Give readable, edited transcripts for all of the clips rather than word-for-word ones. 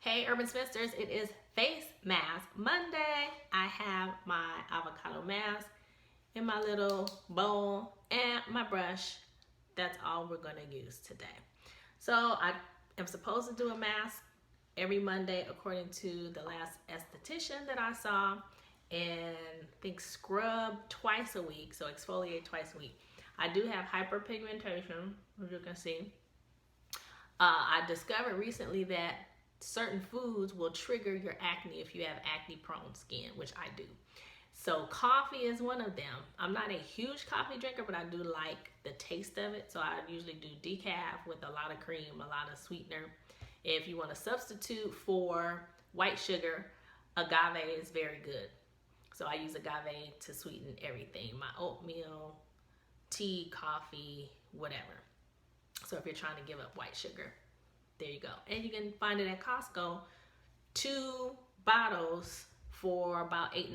Hey Urban Spinsters, it is Face Mask Monday. I have my avocado mask in my little bowl and my brush. That's all we're gonna use today. So I am supposed to do a mask every Monday according to the last esthetician that I saw, and I think scrub twice a week, so exfoliate twice a week. I do have hyperpigmentation, as you can see. I discovered recently that certain foods will trigger your acne if you have acne prone skin, which I do. So coffee is one of them. I'm not a huge coffee drinker, but I do like the taste of it. So I usually do decaf with a lot of cream, a lot of sweetener. If you want to substitute for white sugar, agave is very good. So I use agave to sweeten everything, my oatmeal, tea, coffee, whatever. So if you're trying to give up white sugar, there you go. And you can find it at Costco, 2 bottles for about $8.99,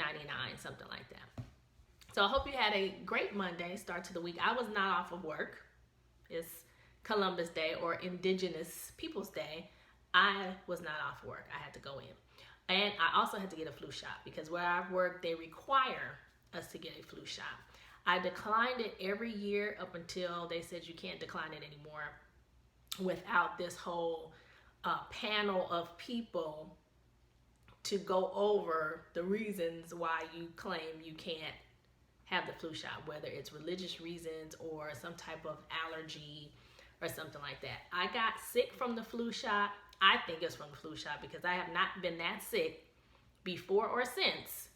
something like that. So I hope you had a great Monday, start to the week. I was not off of work. It's Columbus Day or Indigenous Peoples Day. I was not off work. I had to go in. And I also had to get a flu shot because where I work, they require us to get a flu shot. I declined it every year up until they said you can't decline it anymore without this whole panel of people to go over the reasons why you claim you can't have the flu shot, whether it's religious reasons or some type of allergy or something like that. I got sick from the flu shot. I think it's from the flu shot because I have not been that sick before or since.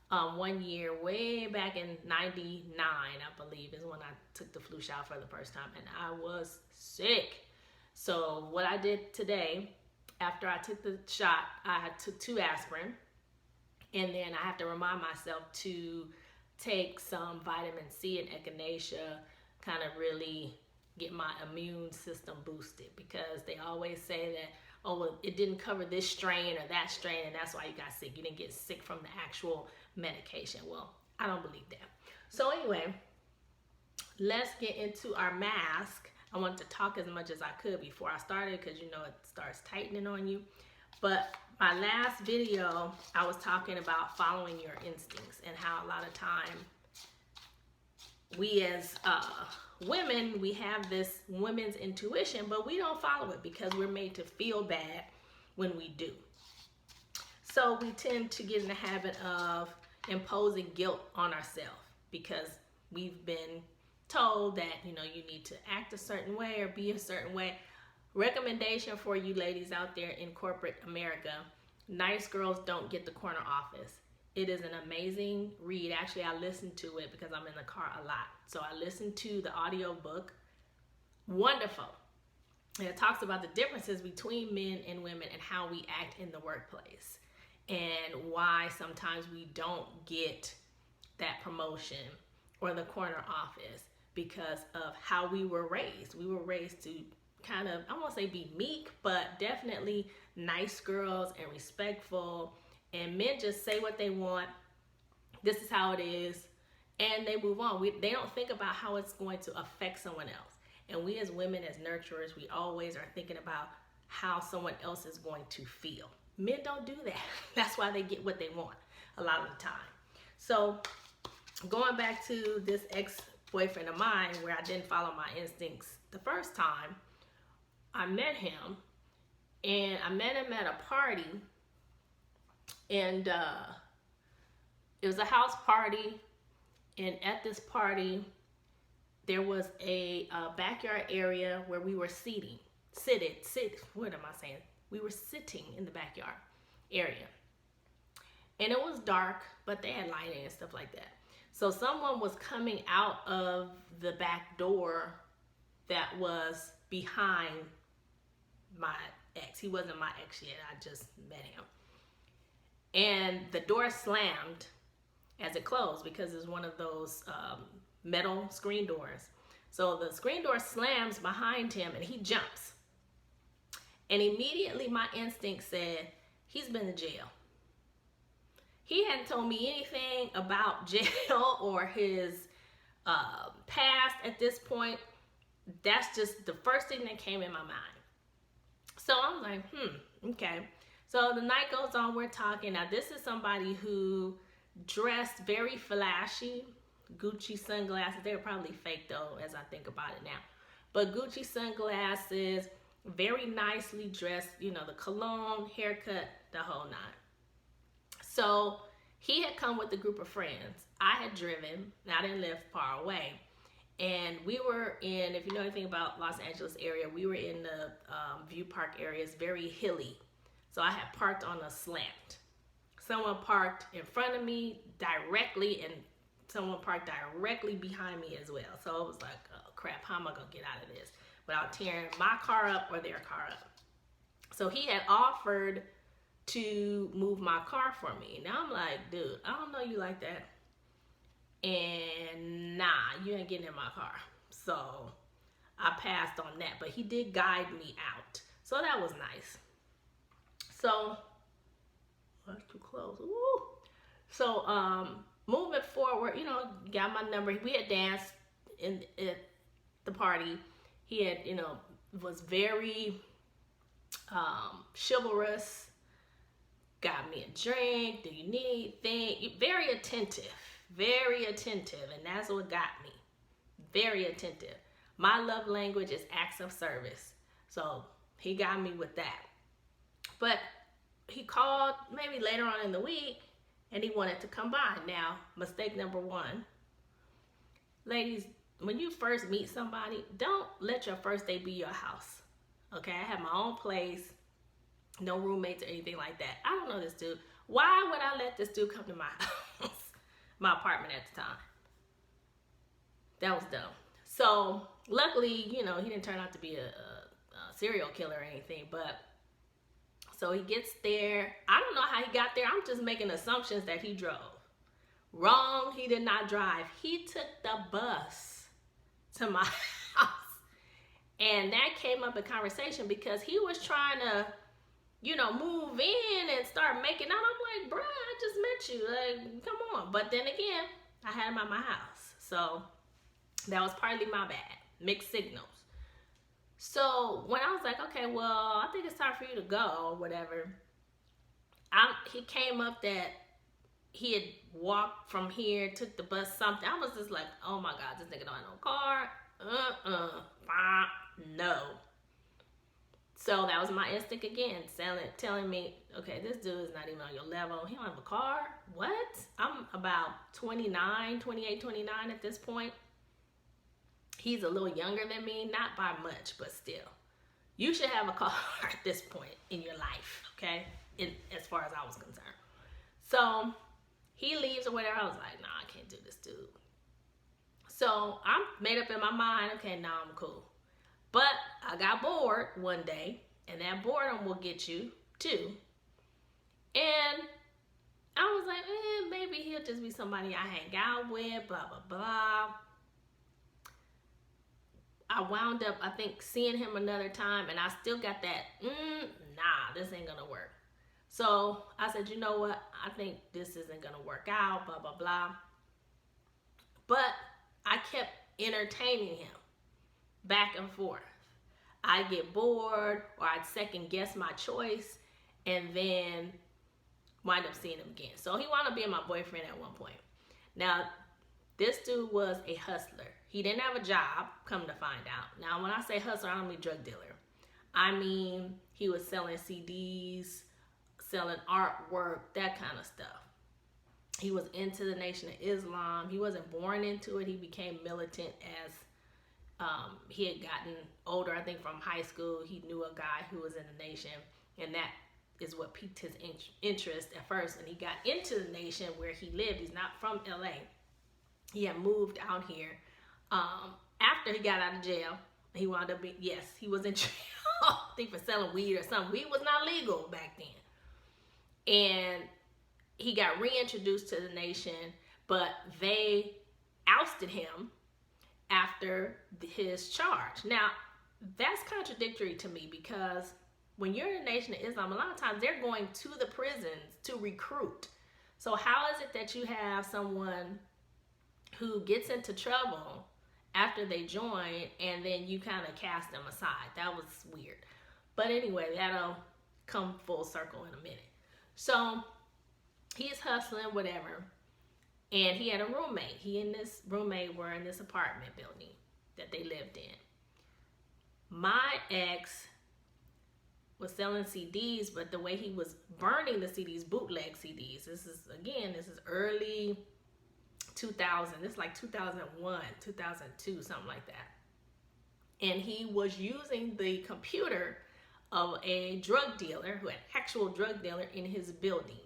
One year, way back in '99, I believe, is when I took the flu shot for the first time, and I was sick. So what I did today, after I took the shot, I took 2 aspirin, and then I have to remind myself to take some vitamin C and echinacea, kind of really get my immune system boosted, because they always say that, oh, well, it didn't cover this strain or that strain, and that's why you got sick. You didn't get sick from the actual medication. Well, I don't believe that. So anyway, let's get into our mask. I wanted to talk as much as I could before I started because you know it starts tightening on you. But my last video, I was talking about following your instincts and how a lot of time we as women, we have this women's intuition, but we don't follow it because we're made to feel bad when we do. So we tend to get in the habit of imposing guilt on ourselves because we've been told that, you know, you need to act a certain way or be a certain way. Recommendation for you ladies out there in corporate America: Nice Girls Don't Get the Corner Office. It is an amazing read. Actually, I listen to it because I'm in the car a lot. So I listen to the audio book. Wonderful. And it talks about the differences between men and women and how we act in the workplace and why sometimes we don't get that promotion or the corner office because of how we were raised. We were raised to kind of, I won't say be meek, but definitely nice girls and respectful. And men just say what they want. This is how it is. And they move on. They don't think about how it's going to affect someone else. And we as women, as nurturers, we always are thinking about how someone else is going to feel. Men don't do that. That's why they get what they want a lot of the time. So going back to this ex-boyfriend of mine where I didn't follow my instincts the first time, I met him. And I met him at a party. And it was a house party, and at this party, there was a backyard area where we were We were sitting in the backyard area. And it was dark, but they had lighting and stuff like that. So someone was coming out of the back door that was behind my ex. He wasn't my ex yet, I just met him. And the door slammed as it closed because it's one of those metal screen doors. So the screen door slams behind him and he jumps. And immediately my instinct said, he's been to jail. He hadn't told me anything about jail or his past at this point. That's just the first thing that came in my mind. So I'm like, okay. So the night goes on, we're talking. Now this is somebody who dressed very flashy, Gucci sunglasses. They were probably fake though, as I think about it now. But Gucci sunglasses, very nicely dressed, you know, the cologne, haircut, the whole nine. So he had come with a group of friends. I had driven, and I didn't live far away. And we were in, if you know anything about Los Angeles area, we were in the View Park area. It's very hilly. So I had parked on a slant. Someone parked in front of me directly, and someone parked directly behind me as well. So it was like, oh crap, how am I gonna get out of this without tearing my car up or their car up? So he had offered to move my car for me. Now I'm like, dude, I don't know you like that. And nah, you ain't getting in my car. So I passed on that, but he did guide me out. So that was nice. So, that's too close. Woo. So, moving forward, you know, got my number. We had danced at the party. He had, you know, was very chivalrous. Got me a drink. Do you need anything? Very attentive. Very attentive. And that's what got me. Very attentive. My love language is acts of service. So, he got me with that. But he called maybe later on in the week, and he wanted to come by. Now, mistake number one. Ladies, when you first meet somebody, don't let your first day be your house. Okay, I have my own place, no roommates or anything like that. I don't know this dude. Why would I let this dude come to my house, my apartment at the time? That was dumb. So, luckily, you know, he didn't turn out to be a serial killer or anything, but so he gets there. I don't know how he got there. I'm just making assumptions that he drove. Wrong, he did not drive. He took the bus to my house. And that came up in conversation because he was trying to, you know, move in and start making out. I'm like, bruh, I just met you. Like, come on. But then again, I had him at my house. So that was partly my bad. Mixed signals. So when I was like, okay, well, I think it's time for you to go or whatever, he came up that he had walked from here, took the bus, something. I was just like, oh my God, this nigga don't have no car. No. So that was my instinct again, telling me, okay, this dude is not even on your level. He don't have a car? What? I'm about 28, 29 at this point. He's a little younger than me, not by much, but still. You should have a car at this point in your life, okay? As far as I was concerned. So he leaves or whatever. I was like, nah, I can't do this, dude. So I'm made up in my mind, okay, nah, I'm cool. But I got bored one day, and that boredom will get you too. And I was like, maybe he'll just be somebody I hang out with, blah, blah, blah. I wound up, I think, seeing him another time, and I still got that, nah, this ain't gonna work. So I said, you know what? I think this isn't gonna work out, blah, blah, blah. But I kept entertaining him back and forth. I'd get bored, or I'd second guess my choice, and then wind up seeing him again. So he wound up being my boyfriend at one point. Now, this dude was a hustler. He didn't have a job, come to find out. Now, when I say hustler, I don't mean drug dealer. I mean, he was selling CDs, selling artwork, that kind of stuff. He was into the Nation of Islam. He wasn't born into it. He became militant as he had gotten older, I think from high school. He knew a guy who was in the Nation, and that is what piqued his interest at first. And he got into the Nation where he lived. He's not from LA. He had moved out here. After he got out of jail, he wound up he was in jail, I think for selling weed or something. Weed was not legal back then. And he got reintroduced to the Nation, but they ousted him after his charge. Now, that's contradictory to me because when you're in the Nation of Islam, a lot of times they're going to the prisons to recruit. So how is it that you have someone who gets into trouble after they join, and then you kind of cast them aside? That was weird. But anyway, that'll come full circle in a minute. So he's hustling, whatever. And he had a roommate. He and this roommate were in this apartment building that they lived in. My ex was selling CDs, but the way he was burning the CDs, bootleg CDs. This is early 2000. This is like 2001, 2002, something like that. And he was using the computer of a drug dealer, who had actual drug dealer in his building.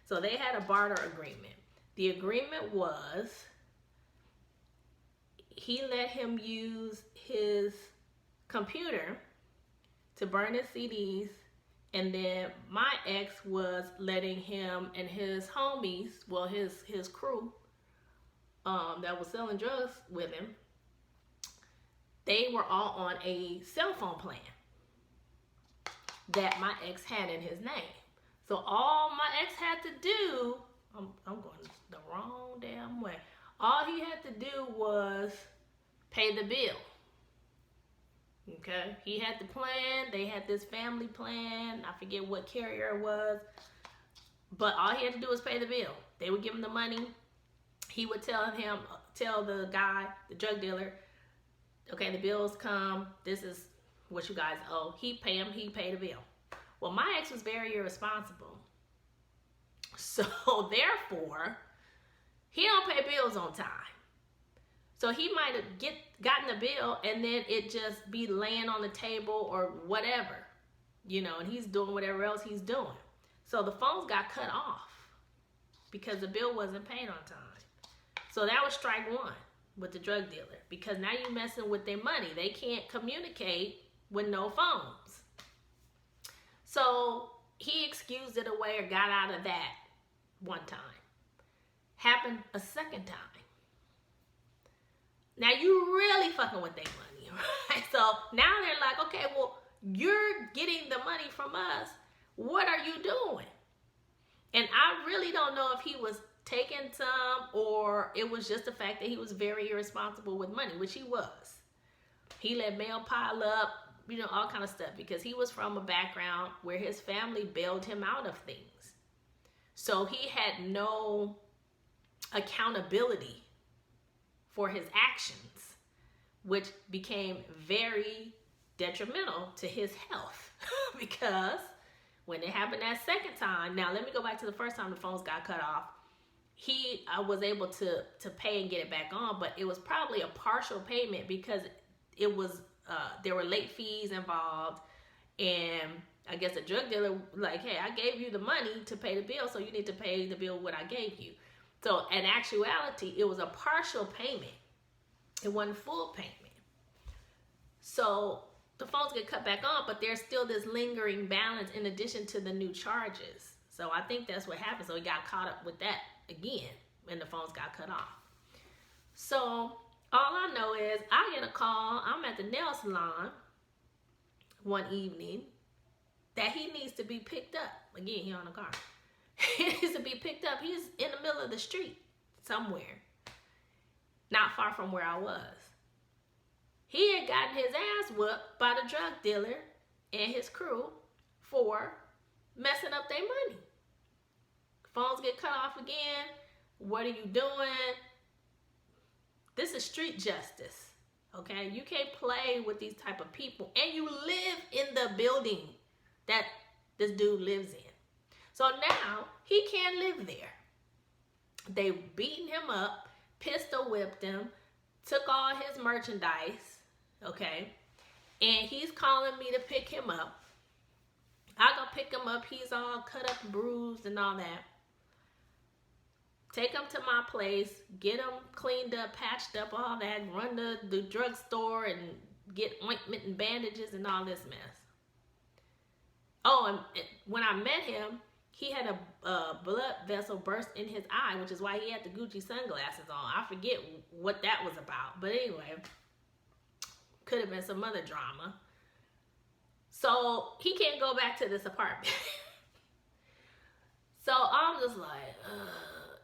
So they had a barter agreement. The agreement was he let him use his computer to burn his CDs, and then my ex was letting him and his homies, well, his crew that was selling drugs with him, they were all on a cell phone plan that my ex had in his name. So all my ex had to do, I'm going the wrong damn way. All he had to do was pay the bill. Okay, he had the plan. They had this family plan. I forget what carrier it was, but all he had to do was pay the bill. They would give him the money. He would tell the guy, the drug dealer, okay, the bills come. This is what you guys owe. He pay him. He paid the bill. Well, my ex was very irresponsible, so therefore he don't pay bills on time. So he might have gotten the bill and then it just be laying on the table or whatever, and he's doing whatever else he's doing. So the phones got cut off because the bill wasn't paid on time. So that was strike one with the drug dealer, because now you're messing with their money. They can't communicate with no phones. So he excused it away or got out of that one time. Happened a second time. Now you really fucking with their money, right? So now they're like, okay, well, you're getting the money from us. What are you doing? And I really don't know if he was taking some or it was just the fact that he was very irresponsible with money, which he was. He let mail pile up, all kind of stuff, because he was from a background where his family bailed him out of things. So he had no accountability for his actions, which became very detrimental to his health because when it happened that second time, now let me go back to the first time the phones got cut off. I was able to pay and get it back on, but it was probably a partial payment because it was there were late fees involved, and I guess the drug dealer was like, hey, I gave you the money to pay the bill, so you need to pay the bill what I gave you. So in actuality, it was a partial payment. It wasn't full payment. So the phones get cut back on, but there's still this lingering balance in addition to the new charges. So I think that's what happened. So he got caught up with that again when the phones got cut off. So all I know is I get a call. I'm at the nail salon one evening that he needs to be picked up. Again, he on a car. He needs to be picked up. He's in the middle of the street somewhere, not far from where I was. He had gotten his ass whooped by the drug dealer and his crew for messing up their money. Phones get cut off again. What are you doing? This is street justice, okay? You can't play with these type of people, and you live in the building that this dude lives in. So now he can't live there. They beaten him up, pistol whipped him, took all his merchandise, okay? And he's calling me to pick him up. I go pick him up. He's all cut up, bruised, and all that. Take him to my place, get him cleaned up, patched up, all that, run to the drugstore and get ointment and bandages and all this mess. Oh, and when I met him, he had a blood vessel burst in his eye, which is why he had the Gucci sunglasses on. I forget what that was about. But anyway, could have been some other drama. So he can't go back to this apartment. So I'm just like,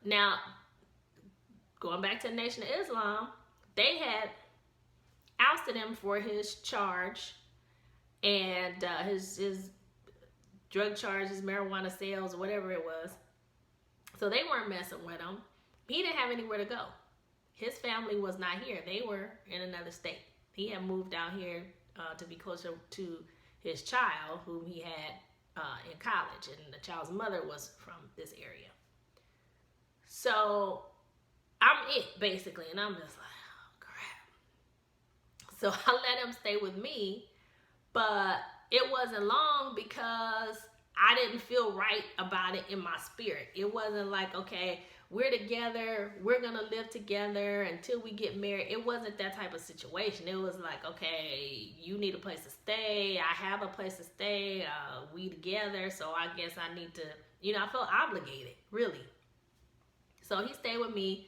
Now, going back to the Nation of Islam, they had ousted him for his charge and his drug charges, marijuana sales, whatever it was. So they weren't messing with him. He didn't have anywhere to go. His family was not here. They were in another state. He had moved out here to be closer to his child, whom he had in college, and the child's mother was from this area. So I'm it, basically, and I'm just like, oh, crap. So I let him stay with me, but it wasn't long because I didn't feel right about it in my spirit. It wasn't like, okay, we're together, we're gonna live together until we get married. It wasn't that type of situation. It was like, okay, you need a place to stay, I have a place to stay, we together, so I guess I need to, I felt obligated, really. So he stayed with me.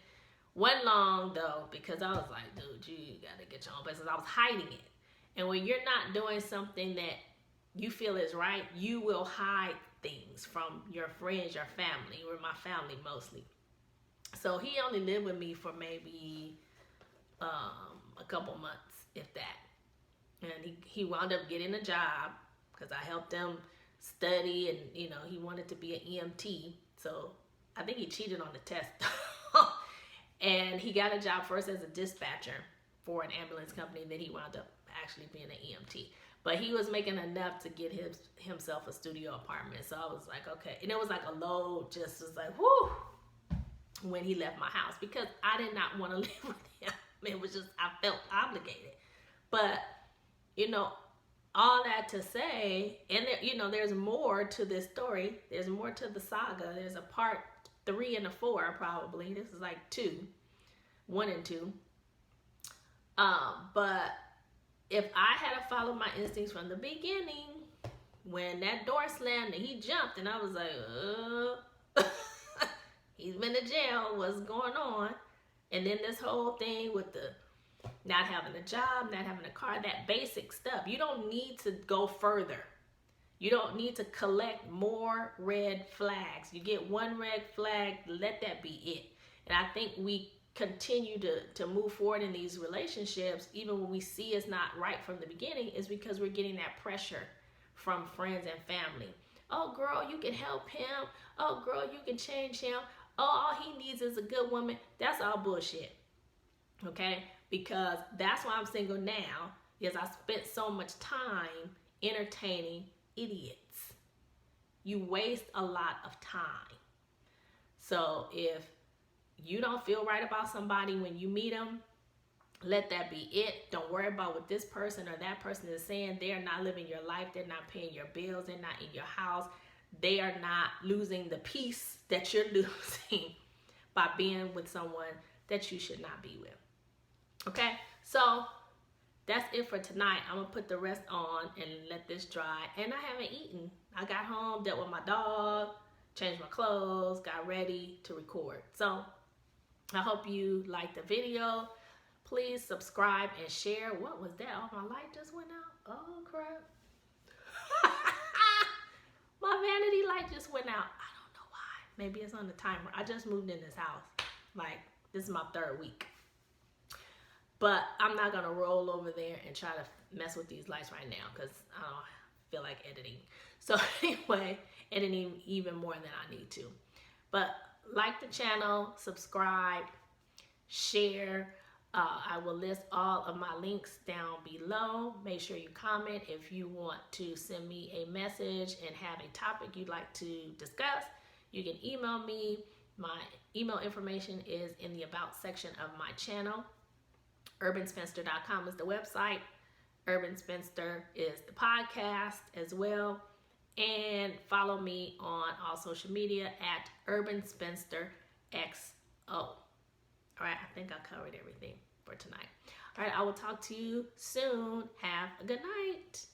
Wasn't long though, because I was like, dude, you gotta get your own place, because I was hiding it. And when you're not doing something that you feel is right, you will hide things from your friends, your family, or my family mostly. So he only lived with me for maybe a couple months, if that. And he wound up getting a job because I helped him study, and he wanted to be an EMT. So I think he cheated on the test. And he got a job first as a dispatcher for an ambulance company. Then he wound up actually being an EMT. But he was making enough to get himself a studio apartment. So I was like, okay. And it was like a load, just was like, whoo, when he left my house, because I did not want to live with him. It was just, I felt obligated. But, all that to say, and there's more to this story. There's more to the saga. There's a part 3 and a 4 probably. This is like 1 and 2. But if I had followed my instincts from the beginning, when that door slammed and he jumped, and I was like, he's been to jail, what's going on? And then this whole thing with the not having a job, not having a car, that basic stuff. You don't need to go further. You don't need to collect more red flags. You get one red flag, let that be it. And I think we continue to move forward in these relationships, even when we see it's not right from the beginning, is because we're getting that pressure from friends and family. Oh, girl, you can help him. Oh, girl, you can change him. Oh, all he needs is a good woman. That's all bullshit. Okay? Because that's why I'm single now, because I spent so much time entertaining idiots. You waste a lot of time. So if you don't feel right about somebody when you meet them, let that be it. Don't worry about what this person or that person is saying. They are not living your life. They're not paying your bills. They're not in your house. They are not losing the peace that you're losing by being with someone that you should not be with. Okay, so that's it for tonight. I'm going to put the rest on and let this dry. And I haven't eaten. I got home, dealt with my dog, changed my clothes, got ready to record. So I hope you liked the video. Please subscribe and share. What was that? Oh, my light just went out. Oh, crap. My vanity light just went out. I don't know why. Maybe it's on the timer. I just moved in this house. Like, this is my 3rd week. But I'm not going to roll over there and try to mess with these lights right now because I don't feel like editing. So anyway, editing even more than I need to. But like the channel, subscribe, share. I will list all of my links down below. Make sure you comment if you want to send me a message and have a topic you'd like to discuss. You can email me. My email information is in the About section of my channel. UrbanSpinster.com is the website. Urban Spinster is the podcast as well. And follow me on all social media at Urban Spinster XO. All right, I think I covered everything for tonight. All right, I will talk to you soon. Have a good night.